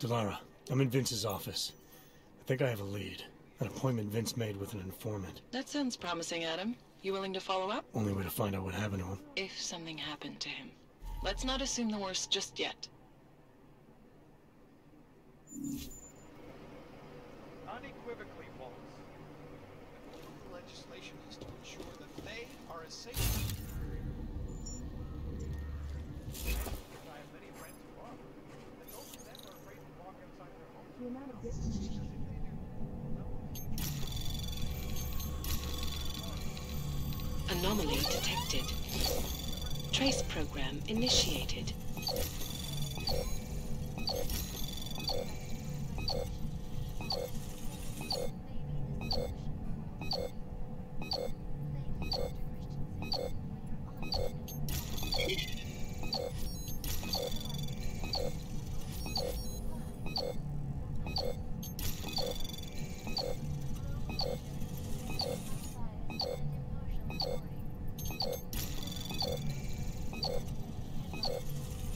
Delara, I'm in Vince's office. I think I have a lead. An appointment Vince made with an informant. That sounds promising, Adam. You willing to follow up? Only way to find out what happened to him. If something happened to him. Let's not assume the worst just yet. Unequivocally false. The legislation is to ensure that they are as safe. I have many friends who are, and most of them are afraid to walk outside their homes. The amount of distance. Anomaly detected. Trace program initiated.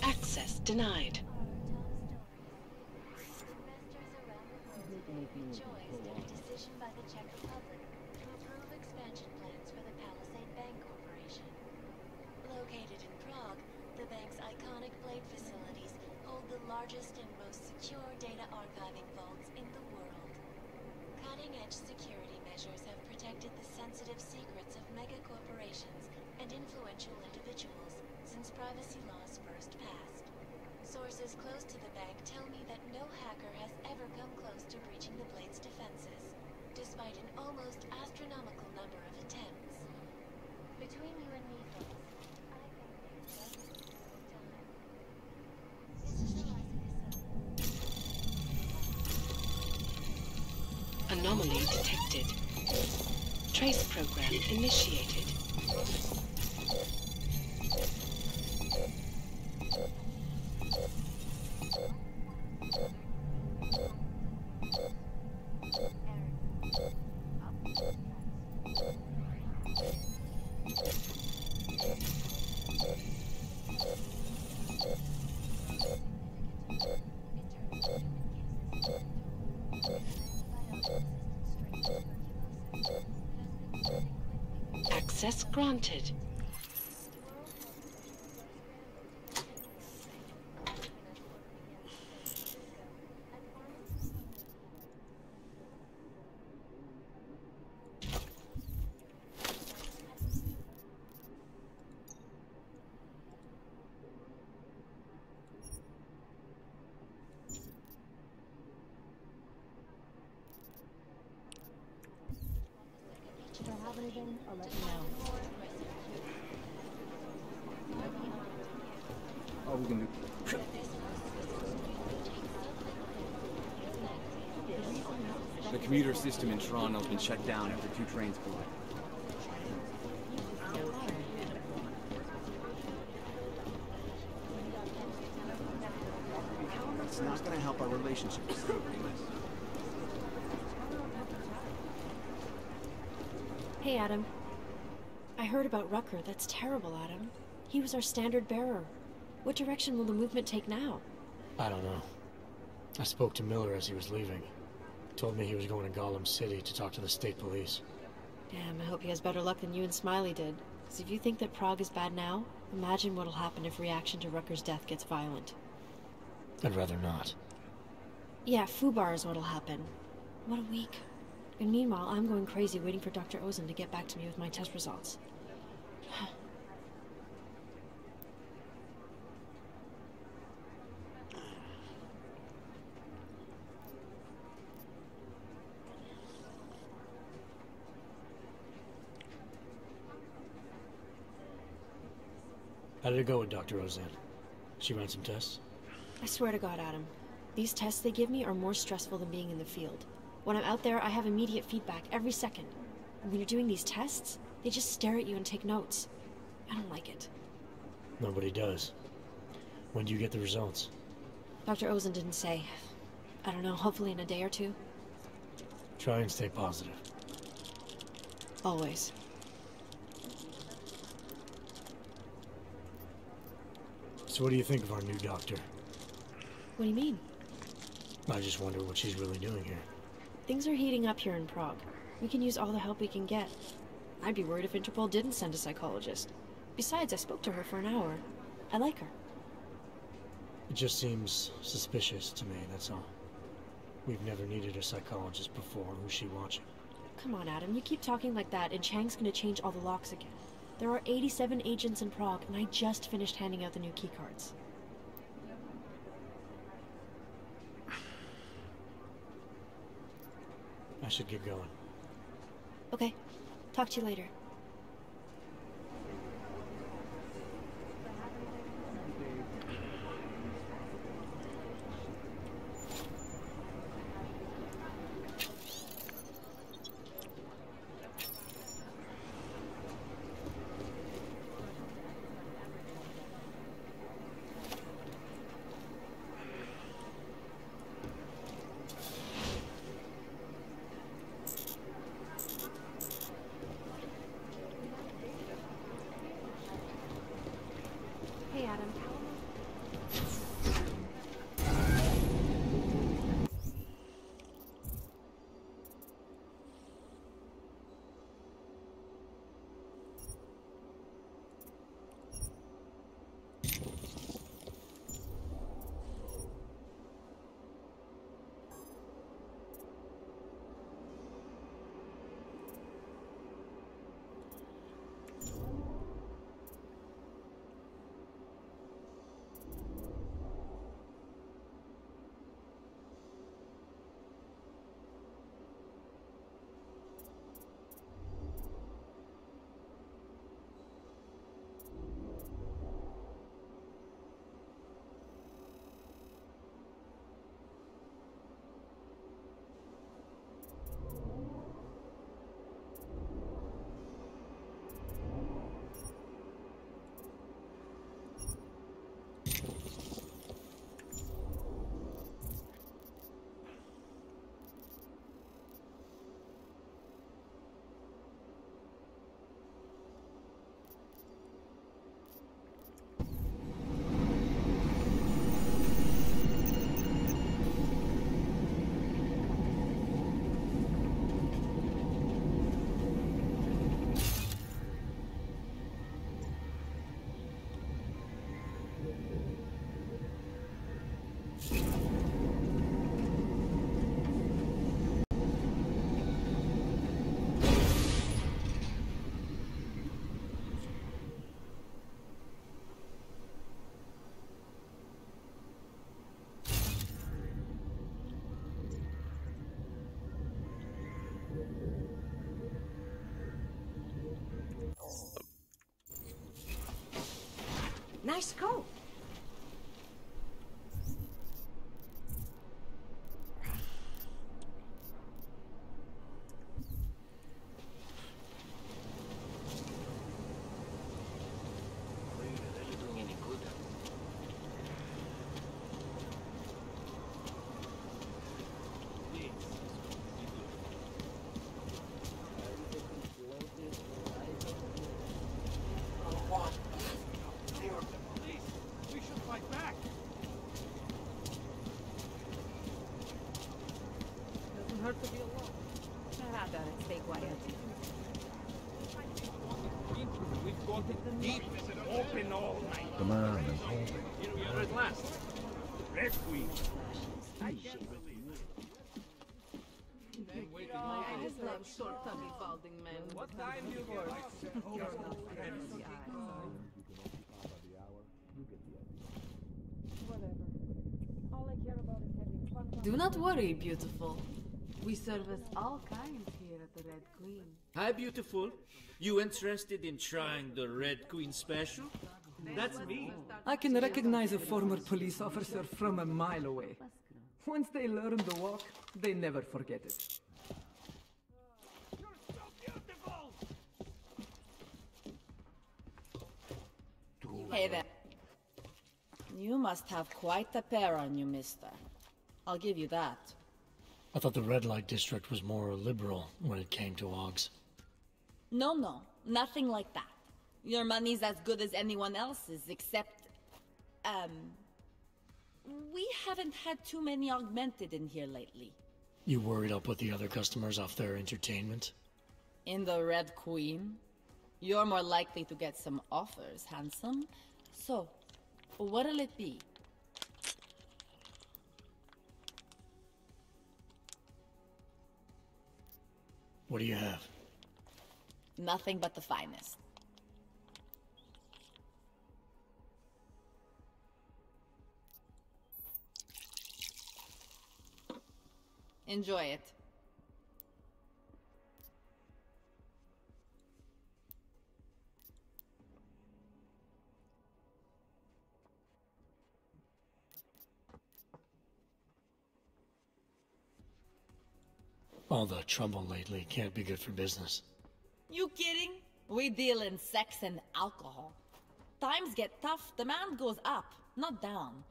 Access denied. Rejoiced at a decision by the Czech Republic to approve expansion plans for the Palisade Bank Corporation. Located in Prague, the bank's iconic blade facilities hold the largest and most secure data archiving vaults in the world. Cutting-edge security measures have protected the sensitive secrets of mega-corporations and influential individuals since privacy laws first passed. Sources close to the bank tell me that no hacker has ever come close to breaching the Blade's defenses, despite an almost astronomical number of attempts. Between you and me, folks, I think they've just time. This is the Anomaly detected. Trace program initiated. Access granted. If I have anything, I'll let you know. All we can do. The commuter system in Toronto has been shut down after 2 trains collided. It's not going to help our relationship. Hey, Adam. I heard about Rucker. That's terrible, Adam. He was our standard bearer. What direction will the movement take now? I don't know. I spoke to Miller as he was leaving. Told me he was going to Gollum City to talk to the state police. Damn, I hope he has better luck than you and Smiley did. Because if you think that Prague is bad now, imagine what'll happen if reaction to Rucker's death gets violent. I'd rather not. Yeah, Fubar is what'll happen. What a week. And meanwhile, I'm going crazy waiting for Dr. Ozen to get back to me with my test results. How did it go with Dr. Ozen? She ran some tests? I swear to God, Adam. These tests they give me are more stressful than being in the field. When I'm out there, I have immediate feedback every second. And when you're doing these tests, they just stare at you and take notes. I don't like it. Nobody does. When do you get the results? Dr. Ozen didn't say. I don't know, hopefully in a day or two. Try and stay positive. Always. So what do you think of our new doctor? What do you mean? I just wonder what she's really doing here. Things are heating up here in Prague. We can use all the help we can get. I'd be worried if Interpol didn't send a psychologist. Besides, I spoke to her for an hour. I like her. It just seems suspicious to me, that's all. We've never needed a psychologist before. Who's she watching? Come on, Adam. You keep talking like that, and Chang's gonna change all the locks again. There are 87 agents in Prague, and I just finished handing out the new keycards. I should get going. Okay. Talk to you later. Hey, Adam. Nice coat. hurt to be alone. I better stay quiet. We've gone deep, open all night. Come on and hold it. Here we are at last. Red Queen. I can't believe it. I just love short, tummy, balding men. What time do you get off? You're not fancy eyes. Whatever. All I care about is having fun. Do not worry, beautiful. We service all kinds here at the Red Queen. Hi, beautiful. You interested in trying the Red Queen special? That's me. I can recognize a former police officer from a mile away. Once they learn the walk, they never forget it. You're so beautiful! Hey there. You must have quite a pair on you, mister. I'll give you that. I thought the red light district was more liberal when it came to Augs. No, nothing like that. Your money's as good as anyone else's, except, We haven't had too many augmented in here lately. You worried I'll put the other customers off their entertainment? In the Red Queen? You're more likely to get some offers, handsome. So, what'll it be? What do you have? Nothing but the finest. Enjoy it. All the trouble lately can't be good for business. You kidding? We deal in sex and alcohol. Times get tough, demand goes up, not down.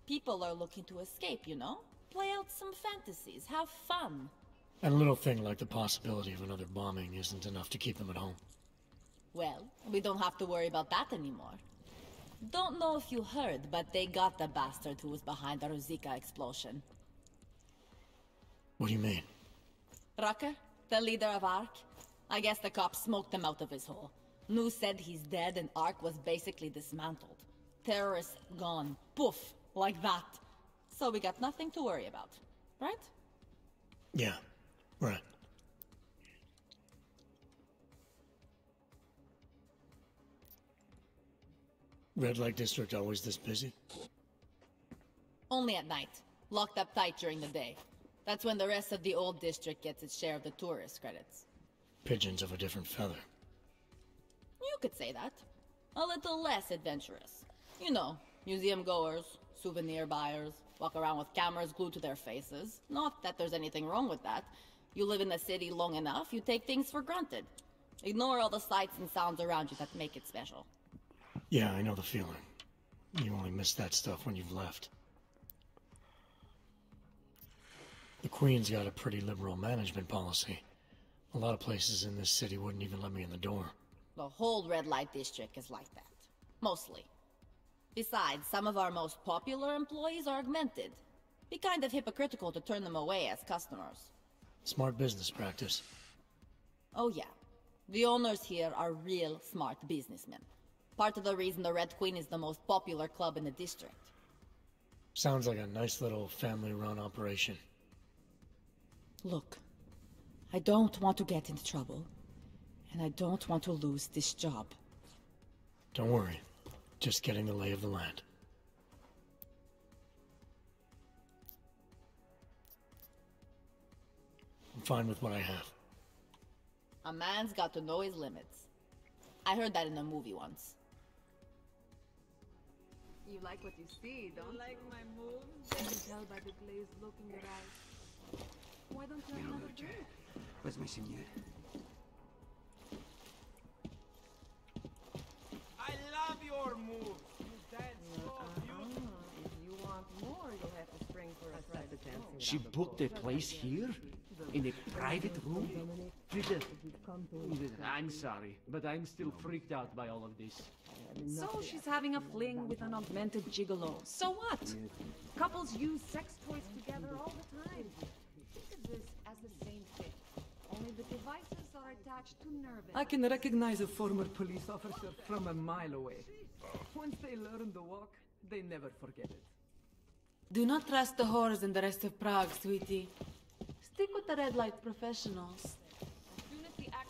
People are looking to escape, you know? Play out some fantasies, have fun. And a little thing like the possibility of another bombing isn't enough to keep them at home. Well, we don't have to worry about that anymore. Don't know if you heard, but they got the bastard who was behind the Rosika explosion. What do you mean? Rucker, the leader of ARC. I guess the cops smoked him out of his hole. Nu said he's dead and ARC was basically dismantled. Terrorists gone. Poof. Like that. So we got nothing to worry about. Right? Yeah, right. Red Light District always this busy? Only at night. Locked up tight during the day. That's when the rest of the old district gets its share of the tourist credits. Pigeons of a different feather. You could say that. A little less adventurous. You know, museum goers, souvenir buyers, walk around with cameras glued to their faces. Not that there's anything wrong with that. You live in the city long enough, you take things for granted. Ignore all the sights and sounds around you that make it special. Yeah, I know the feeling. You only miss that stuff when you've left. The Queen's got a pretty liberal management policy. A lot of places in this city wouldn't even let me in the door. The whole red light district is like that. Mostly. Besides, some of our most popular employees are augmented. Be kind of hypocritical to turn them away as customers. Smart business practice. Oh yeah. The owners here are real smart businessmen. Part of the reason the Red Queen is the most popular club in the district. Sounds like a nice little family-run operation. Look, I don't want to get into trouble, and I don't want to lose this job. Don't worry. Just getting the lay of the land. I'm fine with what I have. A man's got to know his limits. I heard that in a movie once. You like what you see, don't you? Like my moves? Can you tell by the glazed look in your eyes? Why don't you have another drink? Where's my seigneur? I love your moves. You dance so beautiful. If you want more, you'll have to spring for a friend. She booked a place here? In a private room? I'm sorry, but I'm still freaked out by all of this. So she's having a fling with an augmented gigolo. So what? Couples use sex toys together all the time. Think of this as the same thing. Only the devices are attached to nerve I can recognize a former police officer from a mile away. Once they learn the walk, they never forget it. Do not trust the whores in the rest of Prague, sweetie. Stick with the red light professionals.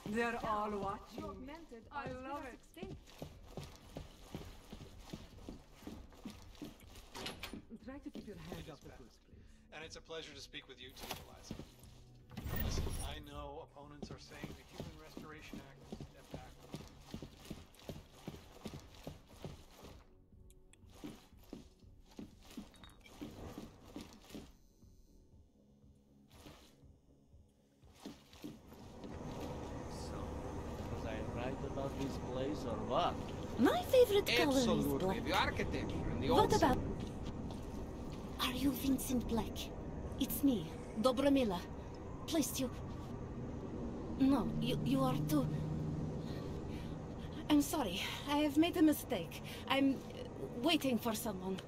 They're all watching. I love it. Try to keep your hands off the boots, please. And it's a pleasure to speak with you too, Eliza. Listen, I know opponents are saying the Human Restoration Act is a step back. Was I right about this place or what? My favorite color is Absolutely. black. The architecture and the What old... about... Are you Vincent Black? It's me, Dobromila. Please, you... No, you are too... I'm sorry. I have made a mistake. I'm waiting for someone.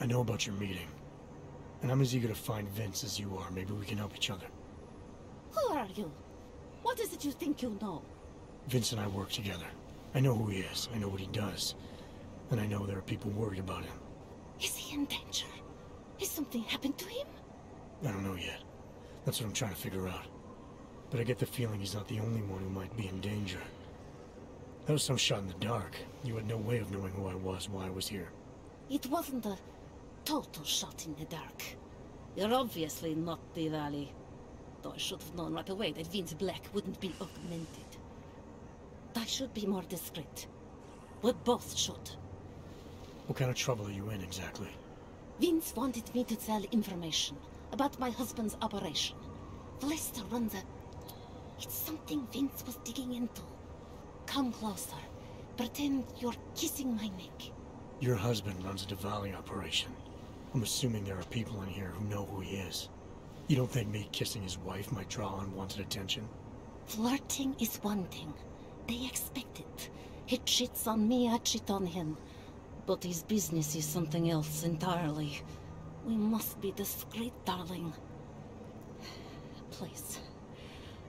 I know about your meeting. And I'm as eager to find Vince as you are. Maybe we can help each other. Who are you? What is it you think you know? Vince and I work together. I know who he is. I know what he does. And I know there are people worried about him. Is he in danger? Has something happened to him? I don't know yet. That's what I'm trying to figure out. But I get the feeling he's not the only one who might be in danger. That was some shot in the dark. You had no way of knowing who I was, why I was here. It wasn't a total shot in the dark. You're obviously not the Valley. Though I should have known right away that Vince Black wouldn't be augmented. I should be more discreet. We both should. What kind of trouble are you in, exactly? Vince wanted me to tell information about my husband's operation. Lester runs a... It's something Vince was digging into. Come closer. Pretend you're kissing my neck. Your husband runs a Diwali operation. I'm assuming there are people in here who know who he is. You don't think me kissing his wife might draw unwanted attention? Flirting is one thing. They expect it. He cheats on me, I cheat on him. But his business is something else entirely. We must be discreet, darling. Please,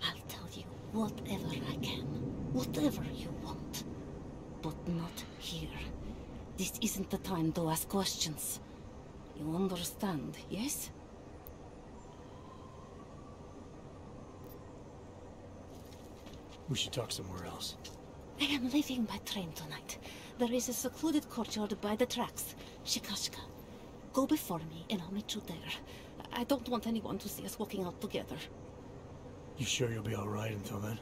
I'll tell you whatever I can. Whatever you want. But not here. This isn't the time to ask questions. You understand, yes? We should talk somewhere else. I am leaving by train tonight. There is a secluded courtyard by the tracks. Shikashka. Go before me and I'll meet you there. I don't want anyone to see us walking out together. You sure you'll be alright until then?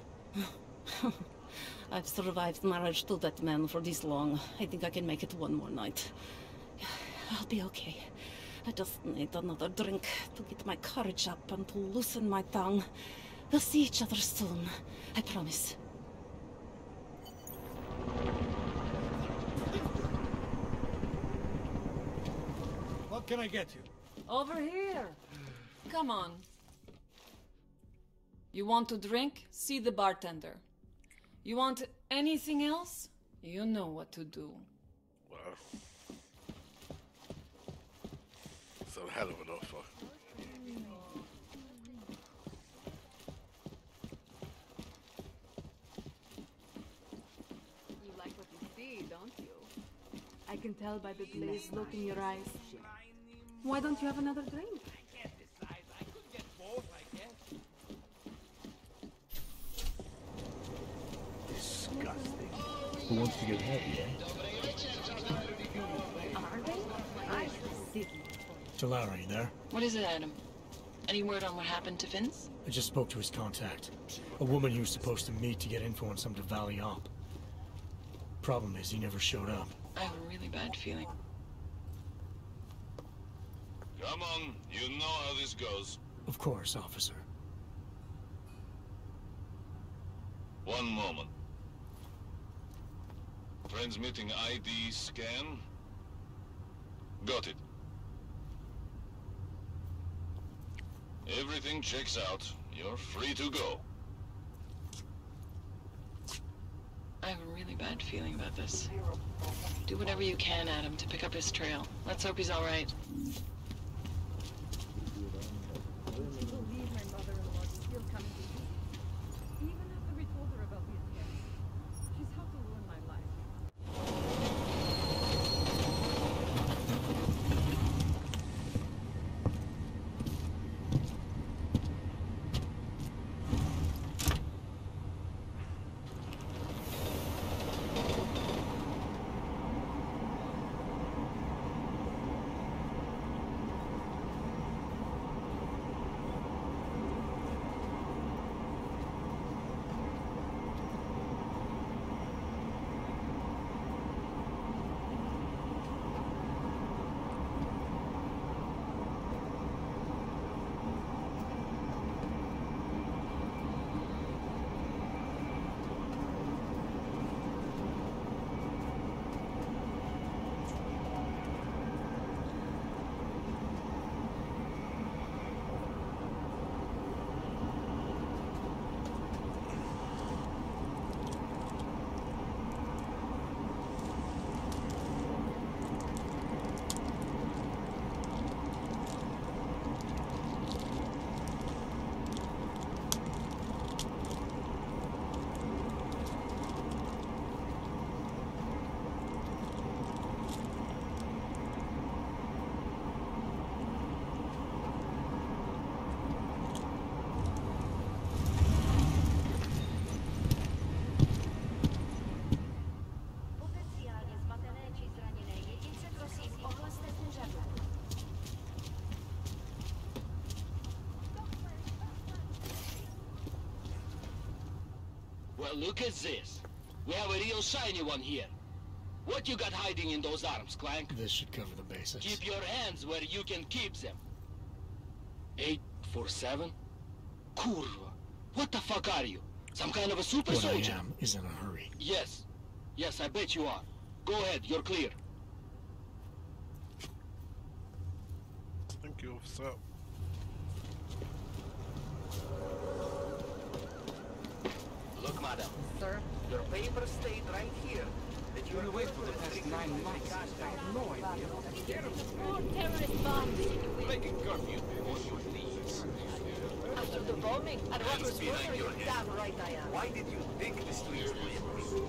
I've survived marriage to that man for this long. I think I can make it one more night. I'll be okay. I just need another drink to get my courage up and to loosen my tongue. We'll see each other soon. I promise. What can I get you? Over here. Come on. You want to drink? See the bartender. You want anything else? You know what to do. Well, it's a hell of an offer. You like what you see, don't you? I can tell by the glazed look in your eyes. Why don't you have another drink? Disgusting. Who wants to get heavy, eh? Are they? I didn't. Talara, you there? What is it, Adam? Any word on what happened to Vince? I just spoke to his contact. A woman he was supposed to meet to get info on some Diwali op. Problem is, he never showed up. I have a really bad feeling. Come on, you know how this goes. Of course, officer. One moment. Transmitting ID scan. Got it. Everything checks out. You're free to go. I have a really bad feeling about this. Do whatever you can, Adam, to pick up his trail. Let's hope he's all right. Well, look at this. We have a real shiny one here. What you got hiding in those arms, Clank? This should cover the basics. Keep your hands where you can keep them. 847? Kurva. What the fuck are you? Some kind of a super soldier? What I am is in a hurry. Yes. Yes, I bet you are. Go ahead, you're clear. Thank you, officer. Look, madam. Sir? Your papers state right here that You've been away for the past 9 months. I have no idea. More terrorist bombs. Making curfew before you leave. After the bombing at Robert's Brewery, damn right I am. Why did you think the streets were free?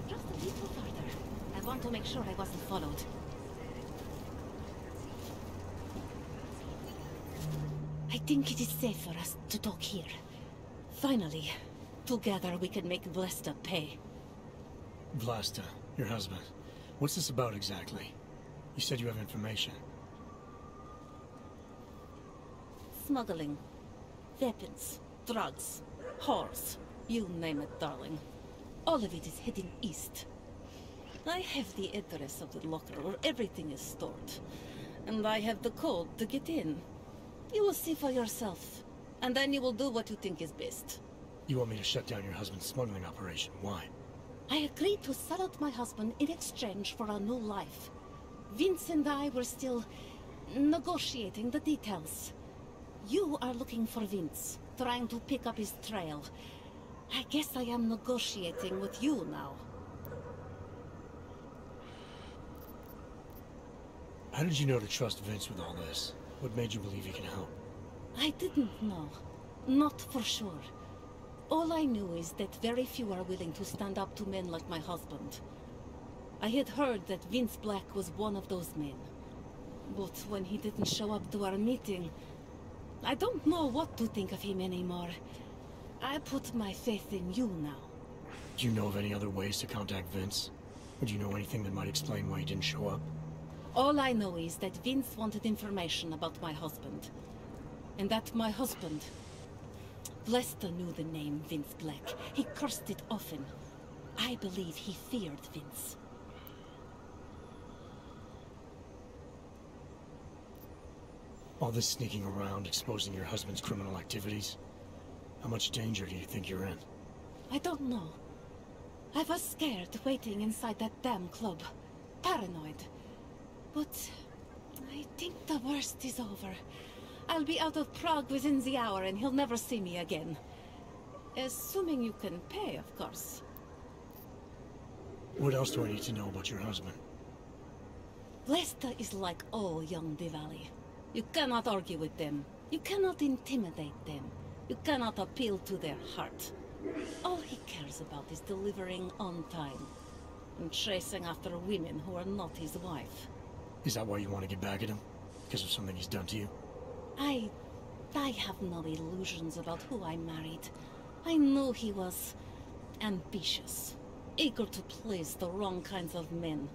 Just a little further. I want to make sure I wasn't followed. I think it is safe for us to talk here. Finally, together we can make Vlasta pay. Vlasta, your husband. What's this about exactly? You said you have information. Smuggling. Weapons. Drugs. Whores. You name it, darling. All of it is heading east. I have the address of the locker where everything is stored. And I have the code to get in. You will see for yourself. And then you will do what you think is best. You want me to shut down your husband's smuggling operation? Why? I agreed to sell out my husband in exchange for a new life. Vince and I were still negotiating the details. You are looking for Vince, trying to pick up his trail. I guess I am negotiating with you now. How did you know to trust Vince with all this? What made you believe he can help? I didn't know. Not for sure. All I knew is that very few are willing to stand up to men like my husband. I had heard that Vince Black was one of those men. But when he didn't show up to our meeting, I don't know what to think of him anymore. I put my faith in you now. Do you know of any other ways to contact Vince? Or do you know anything that might explain why he didn't show up? All I know is that Vince wanted information about my husband. And that my husband... Lester knew the name Vince Black. He cursed it often. I believe he feared Vince. All this sneaking around, exposing your husband's criminal activities. How much danger do you think you're in? I don't know. I was scared waiting inside that damn club. Paranoid. But I think the worst is over. I'll be out of Prague within the hour and he'll never see me again. Assuming you can pay, of course. What else do I need to know about your husband? Lester is like all young Diwali. You cannot argue with them. You cannot intimidate them. You cannot appeal to their heart. All he cares about is delivering on time. And chasing after women who are not his wife. Is that why you want to get back at him? Because of something he's done to you? I have no illusions about who I married. I knew he was ambitious, eager to please the wrong kinds of men.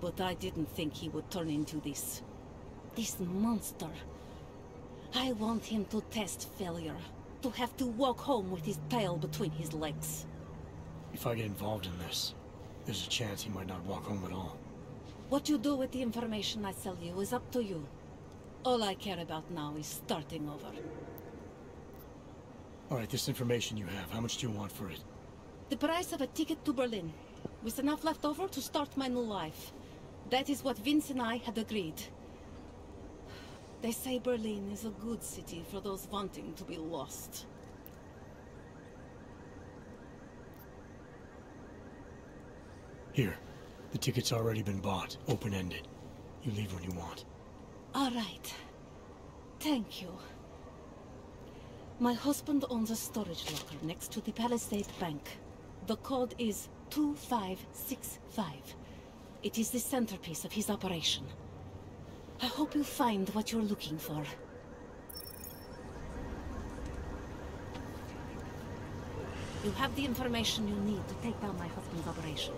But I didn't think he would turn into this monster. I want him to test failure, to have to walk home with his tail between his legs. If I get involved in this, there's a chance he might not walk home at all. What you do with the information I sell you is up to you. All I care about now is starting over. Alright, this information you have, how much do you want for it? The price of a ticket to Berlin, with enough left over to start my new life. That is what Vince and I had agreed. They say Berlin is a good city for those wanting to be lost. Here, the ticket's already been bought, open-ended. You leave when you want. All right. Thank you. My husband owns a storage locker next to the Palisade Bank. The code is 2565. It is the centerpiece of his operation. I hope you find what you're looking for. You have the information you need to take down my husband's operation.